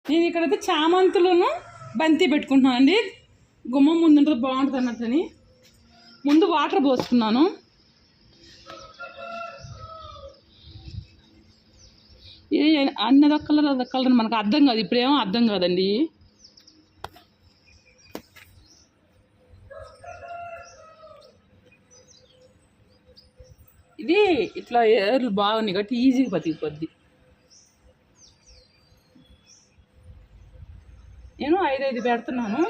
నేను ఇక్కడైతే చామంతులను బంతి పెట్టుకుంటున్నాను అండి. గుమ్మం ముందు ఉంటుంది బాగుంటుంది అన్నట్టని ముందు వాటర్ పోసుకున్నాను. అన్నది కలర్ అదొక కలర్ మనకు అర్థం కాదు, ఇప్పుడేమో అర్థం కాదండి. ఇది ఇట్లా ఏర్లు బాగున్నాయి కాబట్టి ఈజీగా బతికిపోద్ది. నేను 5 పెడుతున్నాను,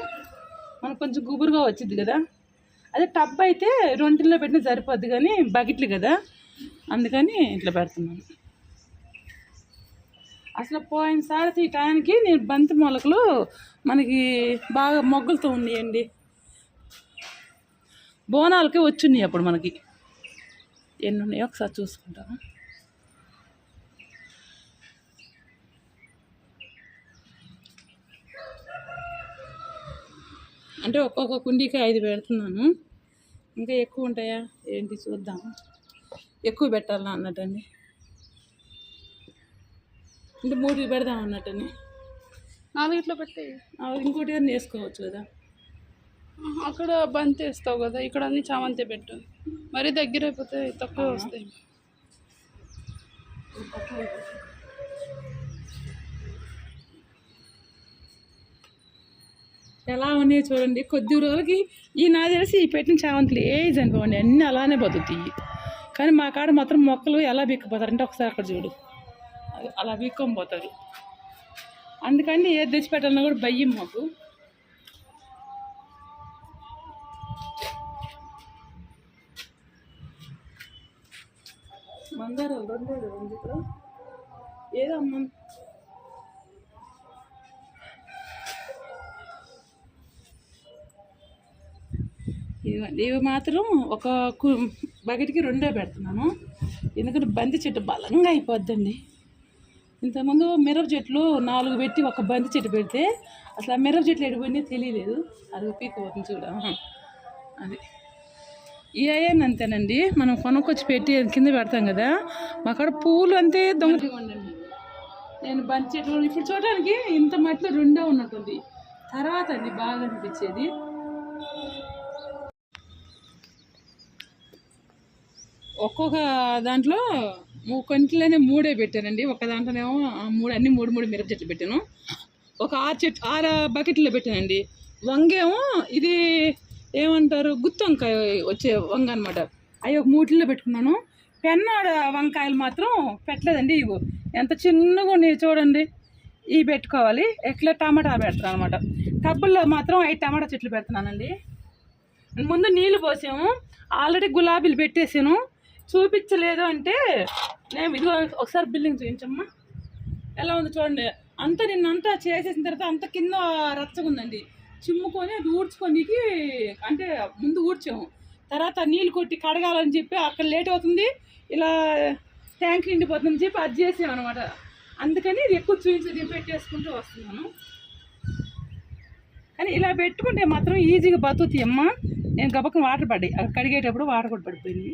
మనకు కొంచెం గుబురుగా వచ్చింది కదా. అదే టబ్ అయితే 2 పెట్టినా సరిపోద్ది, కానీ బకెట్లు కదా అందుకని ఇట్లా పెడుతున్నాను. అసలు పోయినసారి ఈ టైంకి నేను బంతి మొలకలు మనకి బాగా మొగ్గలతో ఉన్నాయండి, బోనాలకి వచ్చున్నాయి. అప్పుడు మనకి ఎన్ని ఉన్నాయో ఒకసారి చూసుకుంటాను. అంటే ఒక్కొక్క కుండీకి 5 పెడుతున్నాను, ఇంకా ఎక్కువ ఉంటాయా ఏంటి చూద్దాము. ఎక్కువ పెట్టాలా అన్నట్టండి, అంటే 3 పెడదాం అన్నట్టని. 4 పెట్టే ఇంకోటి కానీ వేసుకోవచ్చు కదా. అక్కడ బంతి వేస్తావు కదా, ఇక్కడ అన్ని చామంతి పెట్టు. మరీ దగ్గర అయిపోతే తక్కువ వస్తాయి. ఎలా ఉన్నాయి చూడండి. కొద్ది రోజులకి నాకు తెలిసి ఈ పెట్టిన చామంతులు ఏజ్ అనుకోండి అన్నీ అలానే బతుకుతాయి. కానీ మా కాడ మాత్రం మొక్కలు ఎలా బిక్కిపోతారంటే ఒకసారి అక్కడ చూడు, అలా బిక్కొని పోతారు. అందుకని ఏది తెచ్చి పెట్టాలన్నా కూడా భయం మాకు. మందారాలు 2 ఇక్కడ ఏదో అమ్మ ఇవి మాత్రం ఒక బకెట్కి 2 పెడుతున్నాను, ఎందుకంటే బంతి చెట్టు బలంగా అయిపోద్దండి. ఇంతకుముందు మిరప చెట్లు 4 పెట్టి ఒక బంతి చెట్టు పెడితే అసలు ఆ మిరప చెట్లు ఎడిపోయినా తెలియలేదు. అది పీకపోతుంది చూడ. అది ఏయని అంతేనండి, మనం కొనుక్కొచ్చి పెట్టి కింద పెడతాం కదా, మా కాడ పూలు అంతే దొంగగా ఉండండి. నేను బంతి చెట్లు ఇప్పుడు చూడడానికి ఇంత మట్టిలో 2 ఉన్నట్టుంది, తర్వాత అండి బాగా అనిపించేది. ఒక్కొక్క దాంట్లో కొంచెంలోనే 3 పెట్టానండి. ఒక దాంట్లోనేమో 3 అన్ని 3 మిరప చెట్లు పెట్టాను. ఒక 6 బకెట్లో పెట్టానండి. వంగేమో ఇది ఏమంటారు గుత్తి వంకాయ వచ్చే వంగ అనమాట, అవి ఒక 3 పెట్టుకున్నాను. పెన్నాడ వంకాయలు మాత్రం పెట్టలేదండి. ఇవి ఎంత చిన్నగా ఉన్నాయి చూడండి, ఇవి పెట్టుకోవాలి. ఎట్లా టమాటా పెడతాను అనమాట. టబ్బుల్లో మాత్రం 5 టమాటా చెట్లు పెడుతున్నానండి. ముందు నీళ్ళు పోసాము, ఆల్రెడీ గులాబీలు పెట్టేసాను. చూపించలేదు అంటే నేను ఇదిగో ఒకసారి బిల్డింగ్ చూపించమ్మా ఎలా ఉంది చూడండి. అంతా నిన్నంతా చేసేసిన తర్వాత అంత కింద రచ్చగా ఉందండి. చిమ్ముకొని అది ఊడ్చుకోనికి అంటే ముందు ఊడ్చాము, తర్వాత నీళ్ళు కొట్టి కడగాలని చెప్పి అక్కడ లేట్ అవుతుంది, ఇలా ట్యాంక్ నిండిపోతుందని చెప్పి అది చేసాము అనమాట. అందుకని ఇది ఎక్కువ చూపించి పెట్టేసుకుంటూ వస్తున్నాను. కానీ ఇలా పెట్టుకుంటే మాత్రం ఈజీగా బతుకుతాయమ్మా. నేను గబక్కన వాటర్ పడ్డాయి, అక్కడ కడిగేటప్పుడు వాటర్ కూడా పడిపోయింది.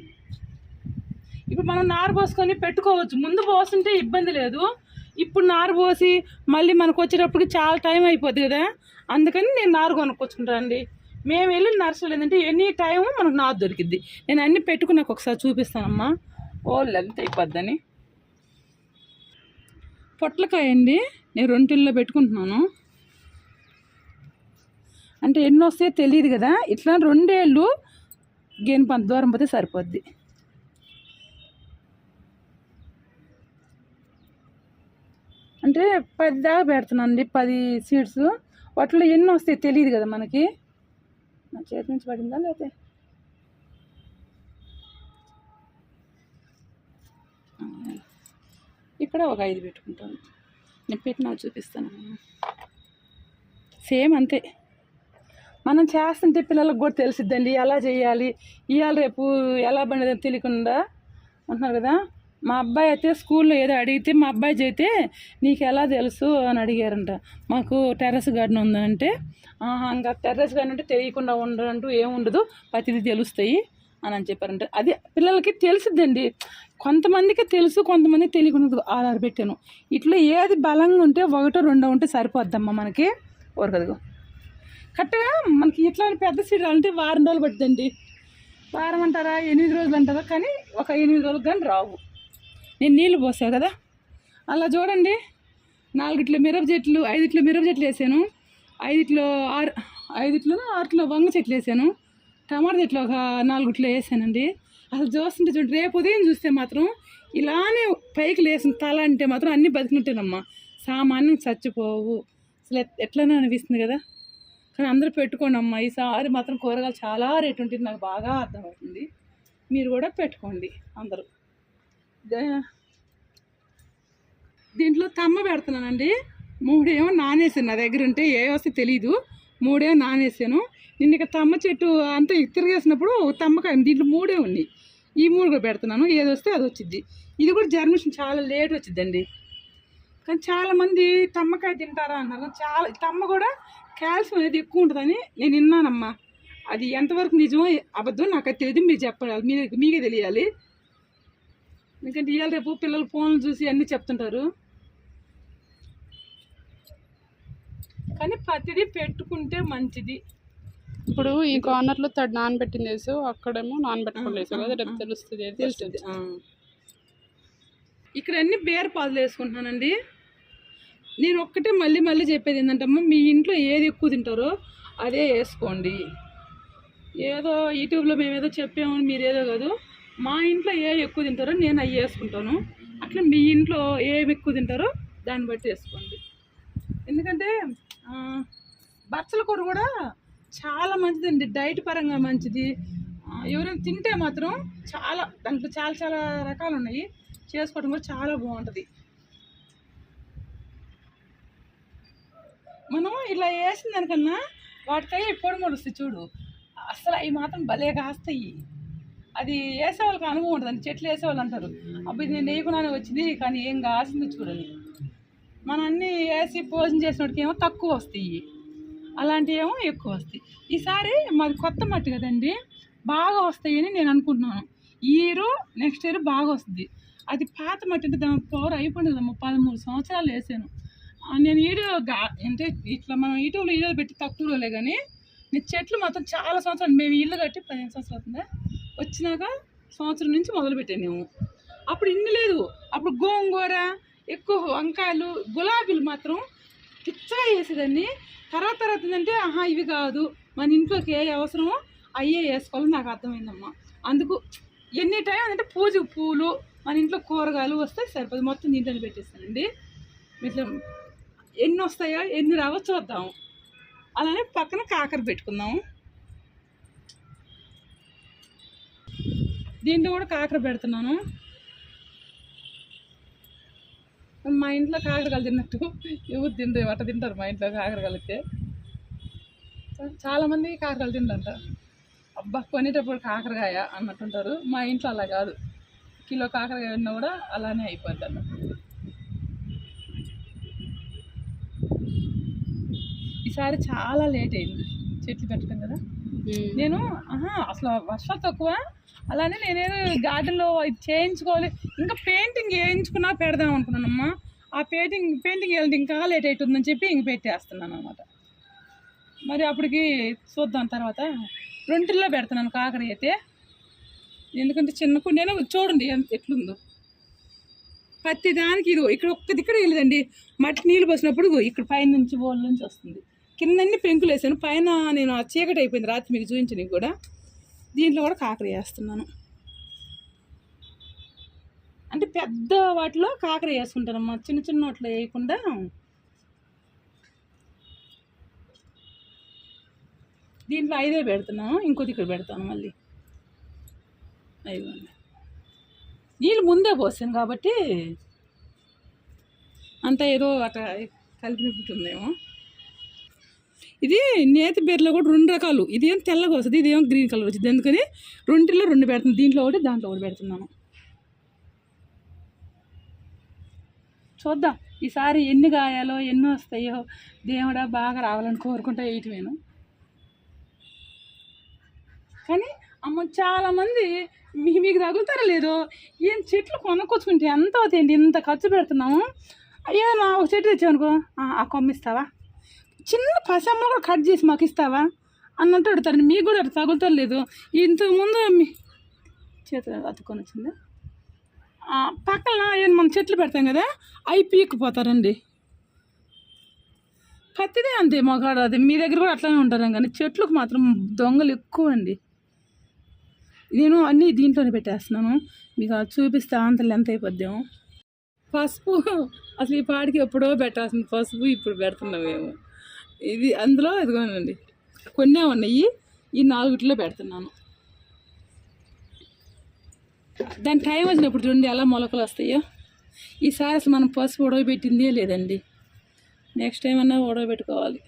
ఇప్పుడు మనం నారు పోసుకొని పెట్టుకోవచ్చు, ముందు పోస్తుంటే ఇబ్బంది లేదు. ఇప్పుడు నారు పోసి మళ్ళీ మనకు వచ్చేటప్పటికి చాలా టైం అయిపోద్ది కదా, అందుకని నేను నారు కొనుక్కొచ్చుకుంటానండి. మేము వెళ్ళిన నర్సరీలో ఏంటంటే ఎనీ టైము మనకు నారు దొరికిద్ది. నేను అన్నీ పెట్టుకున్నాక ఒకసారి చూపిస్తానమ్మా, లెంత్ అయిపోద్దని. పొట్లకాయ అండి నేను 2 పెట్టుకుంటున్నాను. అంటే ఎన్ని వస్తాయో తెలియదు కదా, ఇట్లా 2 ఏళ్ళు గేను పంత దూరం పోతే సరిపోద్ది. అంటే 10 దాకా పెడుతున్నానండి, 10 సీడ్స్. వాటిలో ఎన్ని వస్తాయో తెలియదు కదా మనకి. నా చేతి నుంచి పడిందా లేకపోతే ఇక్కడ ఒక 5 పెట్టుకుంటాను. నేను పెట్టినా చూపిస్తాను. సేమ్ అంతే, మనం చేస్తుంటే పిల్లలకు కూడా తెలిసిద్దండి ఎలా చేయాలి, ఇవాళ రేపు ఎలా పండేదని తెలియకుండా ఉంటున్నారు కదా. మా అబ్బాయి అయితే స్కూల్లో ఏదో అడిగితే మా అబ్బాయి చేస్తే నీకు ఎలా తెలుసు అని అడిగారంట. మాకు టెర్రస్ గార్డెన్ ఉందంటే ఇంకా టెర్రస్ గార్డెన్ అంటే తెలియకుండా ఉండదంటూ ఏముండదు, ప్రతిదీ తెలుస్తాయి అని చెప్పారంటే అది పిల్లలకి తెలుసుద్దండి. కొంతమందికి తెలుసు, కొంతమందికి తెలియకుండా ఆధార పెట్టాను. ఇట్లా ఏది బలంగా ఉంటే ఒకటో రెండో ఉంటే సరిపోద్దమ్మా మనకి. ఊరకదుగో కరెక్ట్గా మనకి ఇట్లా పెద్ద సీడ్ రావాలంటే వారం రోజులు పడుతుందండి. వారం అంటారా 8 రోజులు అంటారా, కానీ ఒక 8 రోజులు కానీ రావు. నేను నీళ్ళు పోసా కదా, అలా చూడండి 4 ఇట్ల మిరప చెట్లు, 5 ఇట్ల మిరప చెట్లు వేసాను, 5 ఇట్లో వంగ చెట్లు వేసాను, టమాటా చెట్లు ఒక 4 ఇట్లో వేసానండి. అసలు చూస్తుంటే చూడండి, రేపు ఉదయం చూస్తే మాత్రం ఇలానే పైకి లేసిన తల అంటే మాత్రం అన్నీ బతికినట్టేనమ్మా, సామాన్యం చచ్చిపోవు. అసలు ఎట్లనే అనిపిస్తుంది కదా. కానీ అందరూ పెట్టుకోండి అమ్మా, ఈసారి మాత్రం కూరగాయలు చాలా రేటు ఉంటుంది, నాకు బాగా అర్థమవుతుంది. మీరు కూడా పెట్టుకోండి అందరూ. దీంట్లో తమ్మ పెడుతున్నానండి. 3 ఏమో నానేసాను, నా దగ్గర ఉంటే ఏ వస్తే తెలీదు, 3 ఏమో నానేసాను. నిన్న ఇక తమ్మ చెట్టు అంతా తిరిగేసినప్పుడు తమ్మకాయ దీంట్లో 3 ఉన్నాయి, ఈ 3 కూడా పెడుతున్నాను. ఏది వస్తే అది వచ్చిద్ది. ఇది కూడా జర్మినేషన్ చాలా లేట్ వచ్చిద్దండి. కానీ చాలామంది తమ్మకాయ తింటారా అన్నారు. చాలా తమ్మ కూడా కాల్షియం అనేది ఎక్కువ ఉంటుందని నేను విన్నానమ్మా. అది ఎంతవరకు నిజమో అబద్ధం నాకు తెలియదు, మీరు చెప్పాలి, మీకే తెలియాలి. ఎందుకంటే ఇవాళ రేపు పిల్లలు ఫోన్లు చూసి అన్నీ చెప్తుంటారు. కానీ ప్రతిదీ పెట్టుకుంటే మంచిది. ఇప్పుడు ఈ కార్నర్లో నానబెట్టింది వేసు, అక్కడేమో నానబెట్టుకోలేదు కదా, రేపు తెలుస్తుంది. ఇక్కడ అన్ని బీరపాదులు వేసుకుంటున్నానండి. నేను ఒక్కటే మళ్ళీ చెప్పేది ఏంటంటమ్మా, మీ ఇంట్లో ఏది ఎక్కువ తింటారో అదే వేసుకోండి. ఏదో యూట్యూబ్లో మేమేదో చెప్పామని మీరేదో కాదు, మా ఇంట్లో ఏ ఎక్కువ తింటారో నేను అవి వేసుకుంటాను. అట్లా మీ ఇంట్లో ఏమి ఎక్కువ తింటారో దాన్ని బట్టి వేసుకోండి. ఎందుకంటే బచ్చల కూర కూడా చాలా మంచిదండి, డైట్ పరంగా మంచిది. ఎవరైనా తింటే మాత్రం చాలా, దాంట్లో చాలా రకాలు ఉన్నాయి, చేసుకోవడం కూడా చాలా బాగుంటుంది. మనం ఇలా వేసిన దానికన్నా వాటికై పొడి వస్తాయి చూడు, అసలు అవి మాత్రం భలే కాస్తాయి. అది వేసే వాళ్ళకి అనుభవం ఉంటుంది. చెట్లు వేసేవాళ్ళు అంటారు, అప్పుడు ఇది నేను వేయకుండానే వచ్చింది కానీ ఏం కాసింది చూడని. మనం అన్నీ వేసి భోజనం చేసినోడికి ఏమో తక్కువ వస్తాయి, అలాంటివి ఏమో ఎక్కువ వస్తాయి. ఈసారి మాది కొత్త మట్టి కదండి, బాగా వస్తాయని నేను అనుకుంటున్నాను. నెక్స్ట్ ఇయర్ బాగా వస్తుంది. అది పాత మట్టి అంటే దాని పవర్ అయిపోయిందమ్మా. 13 సంవత్సరాలు వేసాను నేను. అంటే ఇట్లా మనం యూట్యూబ్లో పెట్టి తక్కువలే కానీ నేను చెట్లు మాత్రం చాలా సంవత్సరాలు, మేము ఇల్లు కట్టి 15 సంవత్సరాలు అవుతుందా, వచ్చినాక సంవత్సరం నుంచి మొదలుపెట్టాను మేము. అప్పుడు ఇన్ని లేదు, అప్పుడు గోంగూర ఎక్కువ, వంకాయలు, గులాబీలు మాత్రం పిచ్చగా వేసేదాన్ని. తర్వాత ఏంటంటే ఇవి కాదు, మన ఇంట్లోకి ఏ అవసరమో అయ్యే వేసుకోవాలని నాకు అర్థమైందమ్మా. అందుకు ఎన్ని టైం అంటే పూజకు పూలు, మన ఇంట్లో కూరగాయలు వస్తే సరిపోదు, మొత్తం దీంట్లో పెట్టేస్తానండి. ఇట్లా ఎన్ని వస్తాయో ఎన్ని రావో చూద్దాము. అలానే పక్కన కాకర పెట్టుకుందాము. దీంట్లో కూడా కాకర పెడుతున్నాను. మా ఇంట్లో కాకరకాయలు తిన్నట్టు ఎవరు తింటారు, అట్ట తింటారు మా ఇంట్లో కాకరకాయలైతే. చాలామంది కాకరకాయలు తింటారు, అబ్బా కొనేటప్పుడు కాకరకాయ అన్నట్టుంటారు. మా ఇంట్లో అలా కాదు, కిలో కాకరకాయ ఉన్నా కూడా అలానే అయిపోద్ది అన్నట్టు. ఈసారి చాలా లేట్ అయింది చెట్లు పెట్టడం కదా. నేను అసలు వర్షాలు తక్కువ, అలానే నేనేదో గార్డెన్లో చేయించుకోవాలి, ఇంకా పెయింటింగ్ వేయించుకున్నా పెడదాం అనుకున్నానమ్మా. ఆ పెయింటింగ్ వెళ్తే ఇంకా లేట్ అవుతుందని చెప్పి ఇంక పెట్టేస్తున్నాను అనమాట. మరి అప్పటికి చూద్దాం తర్వాత. 2 పెడుతున్నాను కాకర అయితే, ఎందుకంటే చిన్న కుండేనా చూడండి ఎట్లుందో. ప్రతి దానికి ఇది ఇక్కడ ఒక్కదిక్కడ వెళ్ళదండి, మట్టి నీళ్ళు పోసినప్పుడు ఇక్కడ పైన నుంచి బోల్ నుంచి వస్తుంది. కిందన్నీ పెంకులు వేసాను, పైన నేను ఆ చీకటి అయిపోయింది రాత్రి మీకు చూపించడానికి కూడా. దీంట్లో కూడా కాకర వేస్తున్నాను. అంటే పెద్ద వాటిలో కాకర వేసుకుంటానమ్మా, చిన్న వాటిలో వేయకుండా. దీంట్లో 5 పెడుతున్నాను, ఇంకోటి ఇక్కడ పెడతాను మళ్ళీ. 5 నీళ్ళు ముందే పోసాను కాబట్టి అంతా ఏదో అట్లా కలిపినట్టుందేమో. ఇది నేతి బీరలో కూడా 2 రకాలు, ఇదేం తెల్లగా వస్తుంది, ఇదేమో గ్రీన్ కలర్ వచ్చింది. అందుకని 2 పెడుతున్నాను, దీంట్లో ఒకటి దాంట్లో ఒకటి పెడుతున్నాను. చూద్దాం ఈసారి ఎన్ని కాయాలో ఎన్ని వస్తాయో, దేవుడా బాగా రావాలని కోరుకుంటా వేయటమేను. కానీ అమ్మ చాలామంది మీకు తగులుతారో లేదో ఏం చెట్లు కొనుక్కొచ్చుకుంటే ఎంత అవుతాయండి, ఇంత ఖర్చు పెడుతున్నాము. ఏదైనా ఒక చెట్టు తెచ్చామనుకో, ఆ కొమ్మ ఇస్తావా, చిన్న పసమ్మ కూడా కట్ చేసి మాకు ఇస్తావా అన్నట్టు అడుగుతారండి. మీకు కూడా అట్లా తగులుతారు లేదు. ఇంతకుముందు మీ చేతులు అతుక్కొని వచ్చింది. పక్కన ఏం మనం చెట్లు పెడతాం కదా, అవి పీక్కుపోతారండి. పత్తిదే అంతే మొగాడు, అది మీ దగ్గర కూడా అట్లానే ఉంటారు కానీ చెట్లకు మాత్రం దొంగలు ఎక్కువ అండి. నేను అన్నీ దీంట్లోనే పెట్టేస్తున్నాను, మీకు అది చూపిస్తే అంతలు ఎంత అయిపోద్దాము. పసుపు అసలు ఈ పాడికి ఎప్పుడో పెట్టాల్సిన పసుపు ఇప్పుడు పెడుతున్నాం మేము. ఇది అందులో ఇదిగోనండి కొన్నే ఉన్నాయి, ఈ 4 పెడుతున్నాను. దాని టైం వచ్చినప్పుడు చూడండి ఎలా మొలకలు వస్తాయో. ఈసారి అసలు మనం పసుపు ఉడకబెట్టిందే లేదండి, నెక్స్ట్ టైం అన్నా ఉడకబెట్టుకోవాలి.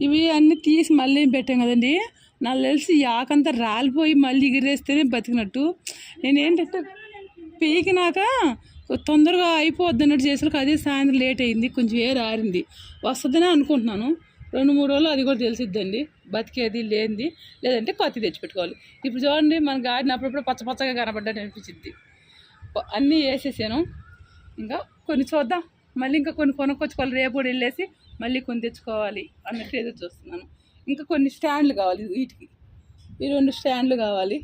ఇవి అన్నీ తీసి మళ్ళీ పెట్టాం కదండి, నాకు తెలిసి ఈ ఆకంతా రాలిపోయి మళ్ళీ ఎగిరేస్తేనే బతికినట్టు. నేనేంటంటే పీకినాక తొందరగా అయిపోద్ది అన్నట్టు చేసరికి అదే సాయంత్రం లేట్ అయింది, కొంచెం ఏరు ఆరింది, వస్తుందని అనుకుంటున్నాను. 2-3 రోజులు అది కూడా తెలిసిద్దండి బతికేది లేనిది, లేదంటే కొత్త తెచ్చిపెట్టుకోవాలి. ఇప్పుడు చూడండి మన గాడిని అప్పుడప్పుడు పచ్చగా కనబడ్డట్టు అనిపించింది. అన్నీ వేసేసాను, ఇంకా కొన్ని చూద్దాం, మళ్ళీ ఇంకా కొన్ని కొనుక్కొచ్చుకోవాలి. రేపు కూడా వెళ్ళేసి మళ్ళీ కొన్ని తెచ్చుకోవాలి అన్నట్టు ఎదురు చూస్తున్నాను. ఇంకా కొన్ని స్టాండ్లు కావాలి, వీటికి ఈ 2 స్టాండ్లు కావాలి,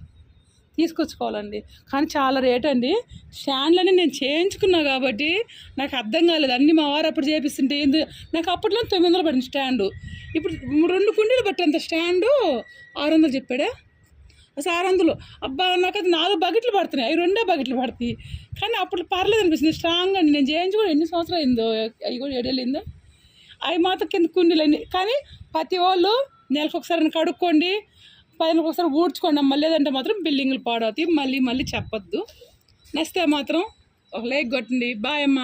తీసుకొచ్చుకోవాలండి. కానీ చాలా రేట్ అండి. స్టాండ్లని నేను చేయించుకున్నా కాబట్టి నాకు అర్థం కాలేదు. అన్నీ మా వారు అప్పుడు చేపిస్తుంటే నాకు అప్పట్లో 900 పడింది స్టాండు. ఇప్పుడు 2 కుండీలు పట్టేంత స్టాండు 600 చెప్పాడే. అసలు 600 అబ్బా, నాకు అది 4 బకెట్లు పడుతున్నాయి, అవి 2 బకెట్లు పడతాయి. కానీ అప్పుడు పర్లేదు అనిపిస్తుంది, స్ట్రాంగ్ అండి. నేను చేయించుకోవడం ఎన్ని సంవత్సరాలు అయిందో, అవి కూడా 7 ఏళ్ళు అయిందో. అవి మాత్రం కింద కుండీలు అన్నీ. కానీ ప్రతి వాళ్ళు నెలకు ఒకసారి కడుక్కోండి, 10 రోజులకు ఒకసారి ఊడ్చుకోండి అమ్మ, లేదంటే మాత్రం బిల్డింగ్లు పాడవుతాయి. మళ్ళీ చెప్పొద్దు. నచ్చితే మాత్రం ఒక లైక్ కొట్టండి. బాయ్ అమ్మ.